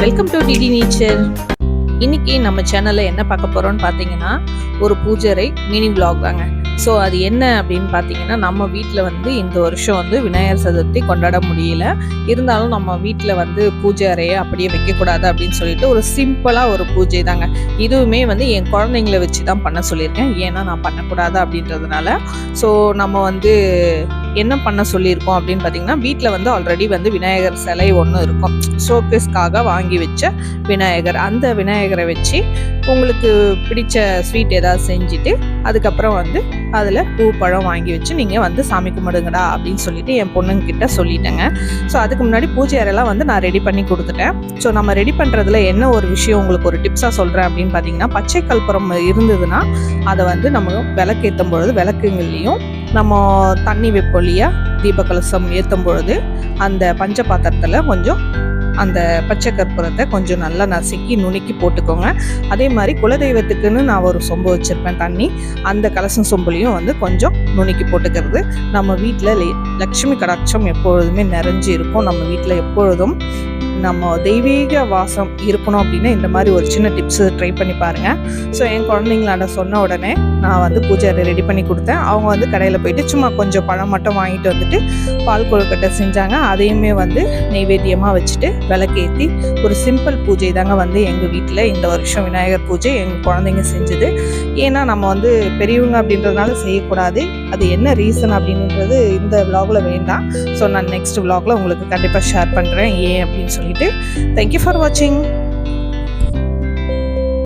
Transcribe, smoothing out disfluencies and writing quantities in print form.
Welcome to DD nature. இன்னைக்கு நம்ம சேனல்ல என்ன பார்க்க போறோம்னு பார்த்தீங்கன்னா ஒரு பூஜை மினி விலாக் தாங்க. ஸோ அது என்ன அப்படின்னு பார்த்தீங்கன்னா, நம்ம வீட்டில் இந்த வருஷம் விநாயகர் சதுர்த்தி கொண்டாட முடியல. இருந்தாலும் நம்ம வீட்டில் பூஜை அறையை அப்படியே வைக்கக்கூடாது அப்படின்னு சொல்லிட்டு ஒரு சிம்பிளாக ஒரு பூஜை தாங்க. இதுவுமே என் குழந்தைங்கள வச்சு தான் பண்ண சொல்லியிருக்கேன். ஏன்னா நான் பண்ணக்கூடாது அப்படின்றதுனால. ஸோ நம்ம என்ன பண்ண சொல்லியிருக்கோம் அப்படின்னு பார்த்தீங்கன்னா, வீட்டில் ஆல்ரெடி விநாயகர் சிலை ஒன்று இருக்கும். ஷோகேஸ்க்காக வாங்கி வச்ச விநாயகர். அந்த விநாயகரை வச்சு உங்களுக்கு பிடிச்ச ஸ்வீட் ஏதாவது செஞ்சுட்டு அதுக்கப்புறம் அதில் பூ பழம் வாங்கி வச்சு நீங்கள் சாமி கும்பிடுங்கடா அப்படின்னு சொல்லிட்டு என் பொண்ணுங்கிட்ட சொல்லிட்டேங்க. ஸோ அதுக்கு முன்னாடி பூஜை அறையெல்லாம் நான் ரெடி பண்ணி கொடுத்துட்டேன். ஸோ நம்ம ரெடி பண்ணுறதுல என்ன ஒரு விஷயம் உங்களுக்கு ஒரு டிப்ஸாக சொல்கிறேன் அப்படின்னு பார்த்தீங்கன்னா, பச்சை கற்பூரம் இருந்ததுன்னா அதை நம்ம விளக்கேற்றும் பொழுது விளக்குங்கள்லேயும் நம்ம தண்ணி வைப்பொலியா தீப கலசம் ஏற்றும் பொழுது அந்த பஞ்ச பாத்திரத்தில் கொஞ்சம் அந்த பச்சை கற்பூரத்தை கொஞ்சம் நல்லா நசுக்கி நுணுக்கி போட்டுக்கோங்க. அதே மாதிரி குலதெய்வத்துக்குன்னு நான் ஒரு சொம்பு வச்சுருப்பேன் தண்ணி. அந்த கலசம் சொம்புலையும் கொஞ்சம் நுணுக்கி போட்டுக்கிறது. நம்ம வீட்டில் லக்ஷ்மி கடாட்சம் எப்பொழுதுமே நிறைஞ்சு இருக்கும். நம்ம வீட்டில் எப்பொழுதும் நம்ம தெய்வீக வாசம் இருக்கணும் அப்படின்னா இந்த மாதிரி ஒரு சின்ன டிப்ஸ் ட்ரை பண்ணி பாருங்கள். ஸோ என் குழந்தைங்களாண்ட சொன்ன உடனே நான் பூஜை ரெடி பண்ணி கொடுத்தேன். அவங்க கடையில் போயிட்டு சும்மா கொஞ்சம் பழம் மட்டும் வாங்கிட்டு பால் கொழுக்கட்டை செஞ்சாங்க. அதையுமே நெய்வேத்தியமாக வச்சுட்டு விளக்கேற்றி ஒரு சிம்பிள் பூஜை தாங்க எங்கள் வீட்டில் இந்த வருஷம் விநாயகர் பூஜை எங்கள் குழந்தைங்க செஞ்சது. ஏன்னா நம்ம பெரியவங்க அப்படின்றதுனால செய்யக்கூடாது. அது என்ன ரீசன் அப்படின்றது இந்த விலாகில் வேண்டாம். ஸோ நான் நெக்ஸ்ட் விலாகில் உங்களுக்கு கண்டிப்பாக ஷேர் பண்ணுறேன் ஏன் அப்படின்னு சொல்லிட்டு. தேங்க்யூ ஃபார் வாட்சிங்.